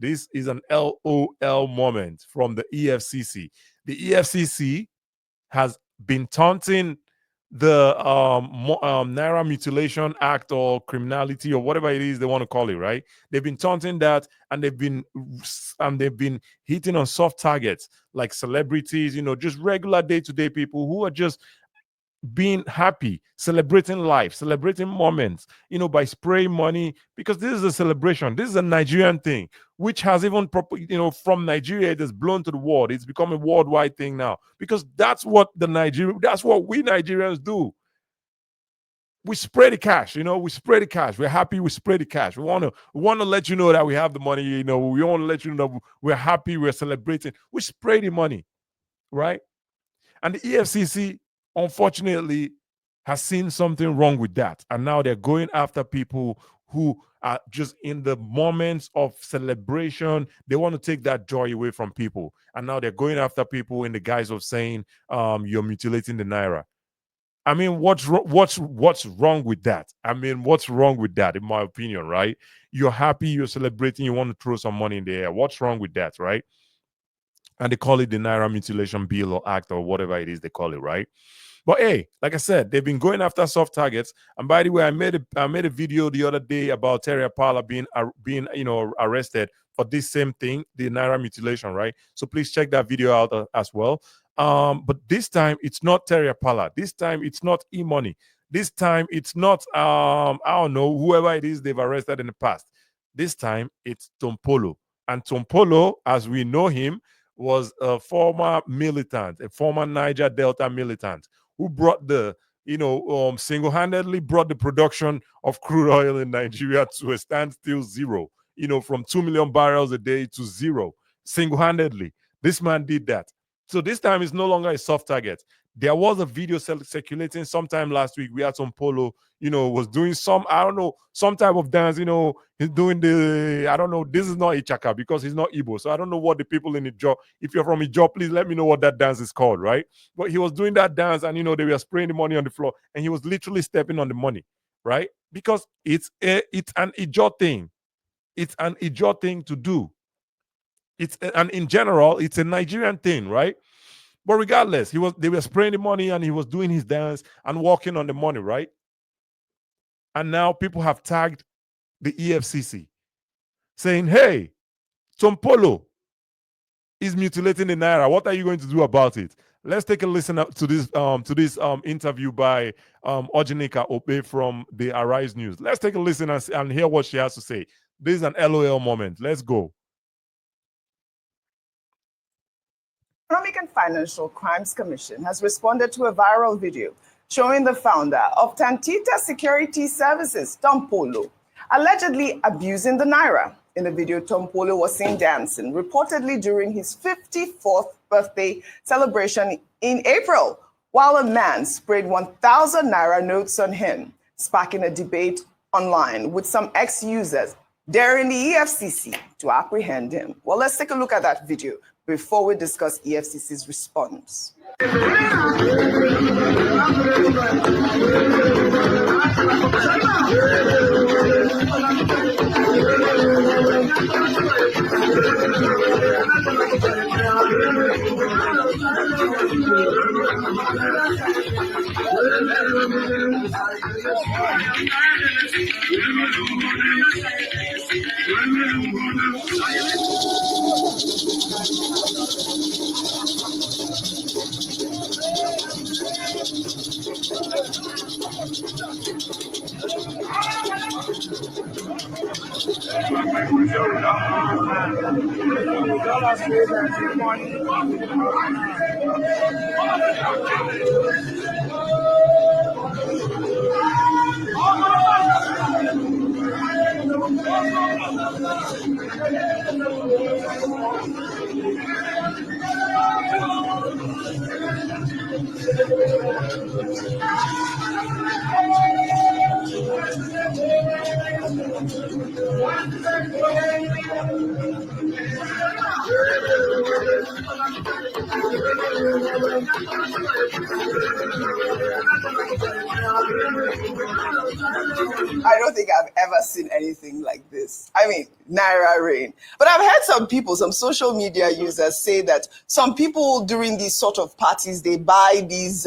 This is an LOL moment from the EFCC. The EFCC has been taunting the Naira Mutilation Act or criminality or whatever it is they want to call it, right? They've been taunting that, and they've been hitting on soft targets like celebrities, just regular day-to-day people who are just being happy, celebrating life, celebrating moments, by spraying money, because this is a celebration. This is a Nigerian thing, which has even, from Nigeria, it has blown to the world. It's become a worldwide thing now, because that's what we Nigerians do. We spray the cash, we spray the cash. We're happy, we spray the cash. We want to let you know that we have the money, we want to let you know we're happy, we're celebrating. We spray the money, right? And the EFCC, unfortunately, has seen something wrong with that. And now they're going after people who are just in the moments of celebration. They want to take that joy away from people. And now they're going after people in the guise of saying, you're mutilating the Naira. I mean, what's wrong with that? I mean, what's wrong with that, in my opinion, right? You're happy, you're celebrating, you want to throw some money in the air. What's wrong with that, right? And they call it the Naira Mutilation Bill or Act or whatever it is they call it, right? But hey, like I said, they've been going after soft targets. And by the way, I made a video the other day about Apala being arrested for this same thing, the Naira mutilation, right? So please check that video out as well. But this time it's not Apala. This time it's not E-Money. This time it's not I don't know, whoever it is they've arrested in the past. This time it's Tompolo. And Tompolo, as we know him, was a former militant, a former Niger Delta militant, who brought single-handedly brought the production of crude oil in Nigeria to a standstill zero, from 2 million barrels a day to zero, single-handedly. This man did that. So this time it's no longer a soft target. There was a video circulating sometime last week. We had Tompolo, was doing some type of dance, he's doing this is not Ichaka because he's not Igbo. So I don't know what the people in Ijo, if you're from Ijo, please let me know what that dance is called, right? But he was doing that dance and, they were spraying the money on the floor and he was literally stepping on the money, right? Because it's an Ijo thing. It's an Ijo thing to do. And in general, it's a Nigerian thing, right? But regardless, they were spraying the money and he was doing his dance and walking on the money, right? And now people have tagged the EFCC saying, hey, Tompolo is mutilating the Naira. What are you going to do about it? Let's take a listen to this interview by Ojinika Ope from the Arise News. Let's take a listen and hear what she has to say. This is an LOL moment. Let's go. Economic and Financial Crimes Commission has responded to a viral video showing the founder of Tantita Security Services, Tompolo, allegedly abusing the Naira. In the video, Tompolo was seen dancing, reportedly during his 54th birthday celebration in April, while a man sprayed 1,000 Naira notes on him, sparking a debate online with some ex-users daring the EFCC to apprehend him. Well, let's take a look at that video before we discuss EFCC's response. I don't think I've ever seen anything like this. I mean, Naira rain. But I've heard some people, some social media users say that some people during these sort of parties, they buy these,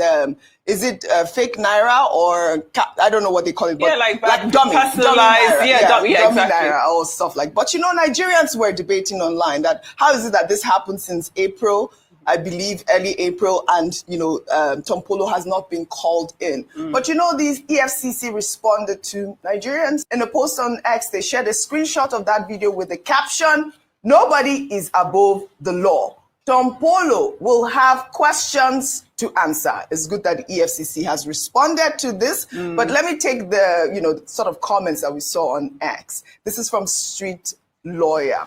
is it fake Naira or, I don't know what they call it, but yeah, like dummy personalized, Naira. dummy exactly. Naira or stuff like. But you know, Nigerians were debating online that how is it that this happened since April? I believe early April, and you know, Tompolo has not been called in. But you know, the EFCC responded to Nigerians in a post on X. They shared a screenshot of that video with the caption, "Nobody is above the law. Tompolo will have questions to answer." It's good that the EFCC has responded to this, but let me take the, you know, sort of comments that we saw on X. This is from Street Lawyer,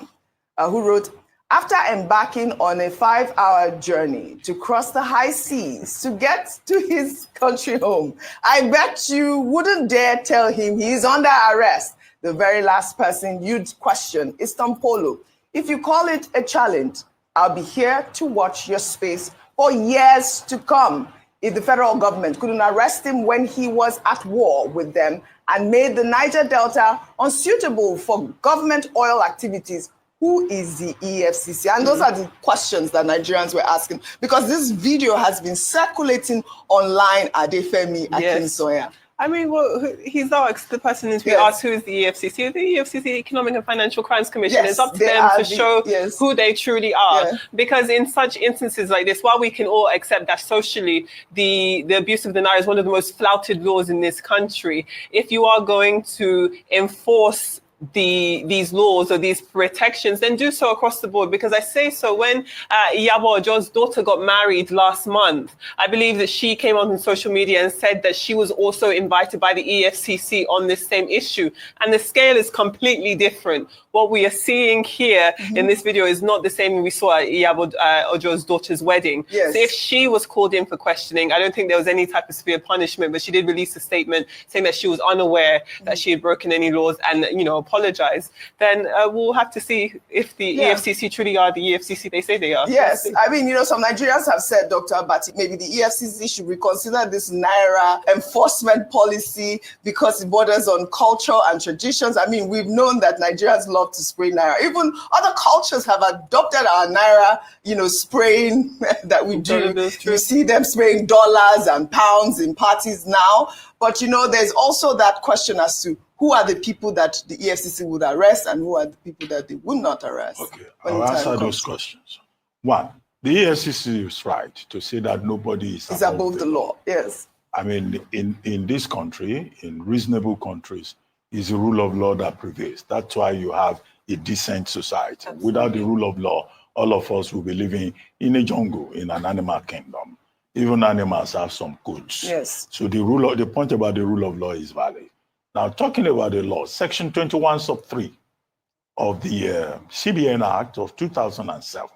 who wrote, "After embarking on a 5-hour journey to cross the high seas to get to his country home, I bet you wouldn't dare tell him he's under arrest. The very last person you'd question is Tompolo. If you call it a challenge, I'll be here to watch your space for years to come. If the federal government couldn't arrest him when he was at war with them and made the Niger Delta unsuitable for government oil activities, who is the EFCC?" And those are the questions that Nigerians were asking, because this video has been circulating online. Adefemi Akinsoya. I mean, well, he's asked, the person is being asked, who is the EFCC? The EFCC, Economic and Financial Crimes Commission. It's up to them to show who they truly are. Because in such instances like this, while we can all accept that socially, the abuse of the Naira is one of the most flouted laws in this country, if you are going to enforce these laws or these protections, then do so across the board. Because I say so, when Iyabo Ojo's daughter got married last month, I believe that she came on social media and said that she was also invited by the EFCC on this same issue. And the scale is completely different. What we are seeing here in this video is not the same we saw at Iyabo Ojo's daughter's wedding. So if she was called in for questioning, I don't think there was any type of severe punishment, but she did release a statement saying that she was unaware that she had broken any laws and, you know, apologize. Then we'll have to see if the EFCC truly are the EFCC they say they are. Yes, I mean, you know, some Nigerians have said, Dr. Abati, maybe the EFCC should reconsider this Naira enforcement policy because it borders on culture and traditions. I mean, we've known that Nigerians love to spray Naira. Even other cultures have adopted our Naira, you know, spraying that we do. You see them spraying dollars and pounds in parties now. But, you know, there's also that question as to who are the people that the EFCC would arrest and who are the people that they would not arrest. Okay, I'll answer those questions. One, the EFCC is right to say that nobody is above the law. Yes. I mean, in this country, in reasonable countries, is the rule of law that prevails. That's why you have a decent society. Absolutely. Without the rule of law, all of us will be living in a jungle, in an animal kingdom. Even animals have some codes. Yes. So the point about the rule of law is valid. Now, talking about the law, Section 21 sub 3 of the CBN Act of 2007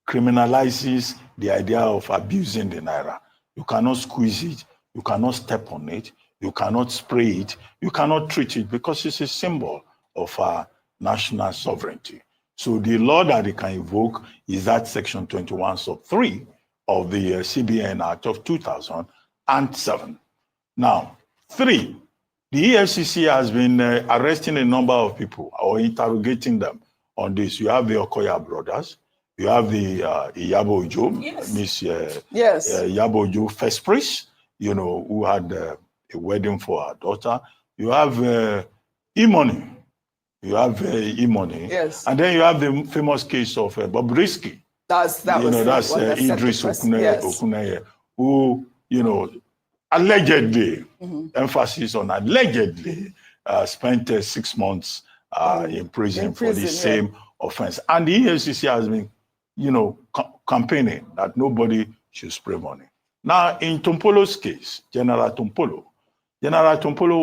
criminalizes the idea of abusing the Naira. You cannot squeeze it, you cannot step on it, you cannot spray it, you cannot treat it because it's a symbol of our national sovereignty. So the law that it can invoke is that Section 21 sub 3 of the CBN Act of 2007. Now, 3, the EFCC has been arresting a number of people or interrogating them on this. You have the Okoya brothers, you have the Iyabo Ojo, Miss Iyabo Ojo, first priest, you know, who had a wedding for her daughter. You have E-Money. You have E-Money. Yes. And then you have the famous case of Bobrisky. That's Idris Okuneye, who, you know, allegedly, emphasis on allegedly, spent 6 months in prison for the same offense. And the EFCC has been, you know, campaigning that nobody should spray money. Now, in Tompolo's case, General Tompolo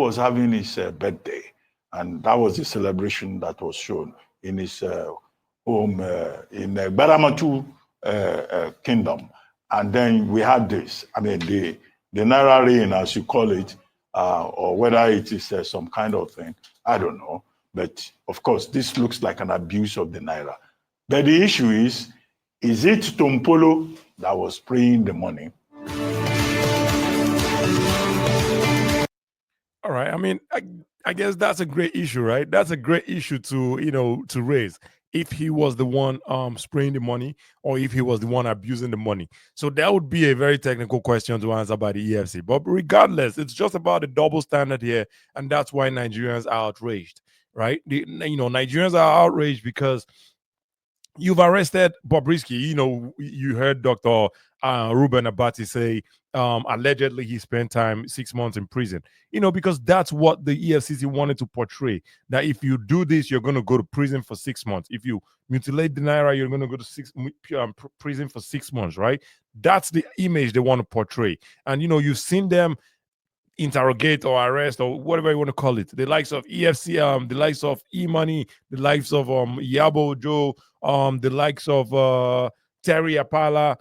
was having his birthday, and that was the celebration that was shown in his home in Baramatu Kingdom. And then we had this, I mean, the Naira rain, as you call it, or whether it is some kind of thing, I don't know. But of course, this looks like an abuse of the Naira. But the issue is it Tompolo that was spraying the money? All right. I mean, I guess that's a great issue, right? That's a great issue to raise. If he was the one spraying the money, or if he was the one abusing the money. So that would be a very technical question to answer by the EFC. But regardless, it's just about the double standard here, and that's why Nigerians are outraged, right? Nigerians are outraged because you've arrested Bobrisky. You heard Dr. Ruben Abati say allegedly he spent 6 months in prison. Because that's what the EFCC wanted to portray. That if you do this, you're going to go to prison for 6 months. If you mutilate the Naira, you're going to go to prison for 6 months, right? That's the image they want to portray. And, you've seen them interrogate or arrest or whatever you want to call it, the likes of EFC, the likes of E-Money, the likes of Iyabo Ojo, the likes of Terry Apala.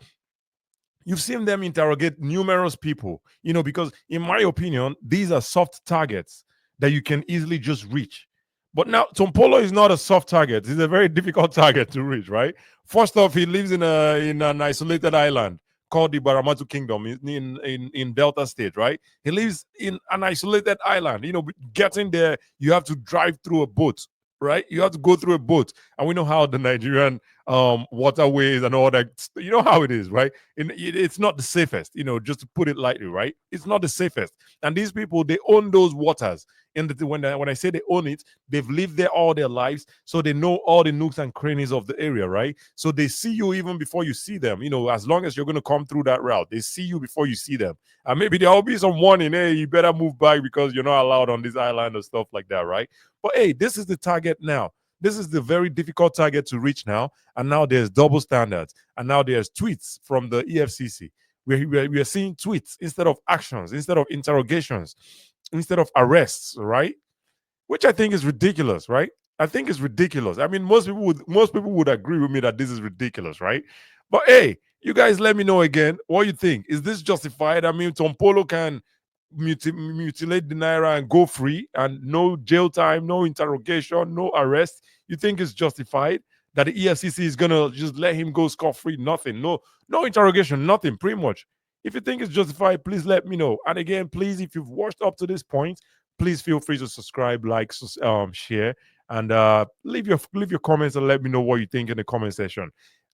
You've seen them interrogate numerous people, because in my opinion, these are soft targets that you can easily just reach. But now Tompolo is not a soft target. He's a very difficult target to reach, right? First off, he lives in an isolated island called the Baramatu Kingdom in Delta State, right? He lives in an isolated island. Getting there, you have to drive through a boat, right? You have to go through a boat. And we know how the Nigerian waterways and all that, you know how it is, right? It's not the safest, just to put it lightly, right? It's not the safest. And these people, they own those waters. When I say they own it, they've lived there all their lives, so they know all the nooks and crannies of the area, right? So they see you even before you see them. As long as you're going to come through that route, they see you before you see them. And maybe there will be some warning, hey, you better move back because you're not allowed on this island or stuff like that, right? But hey, this is the target now. This is the very difficult target to reach now. And now there's double standards. And now there's tweets from the EFCC. We are seeing tweets instead of actions, instead of interrogations, instead of arrests, right? Which I think is ridiculous, right? I think it's ridiculous. I mean, most people would agree with me that this is ridiculous, right? But hey, you guys let me know again what you think. Is this justified? I mean, Tompolo can mutilate the Naira and go free and no jail time, no interrogation, no arrest. You think it's justified that the EFCC is gonna just let him go scot-free? Nothing, no interrogation, nothing, pretty much. If you think it's justified, please let me know. And again, please, if you've watched up to this point, please feel free to subscribe, like, share, and leave your comments and let me know what you think in the comment section.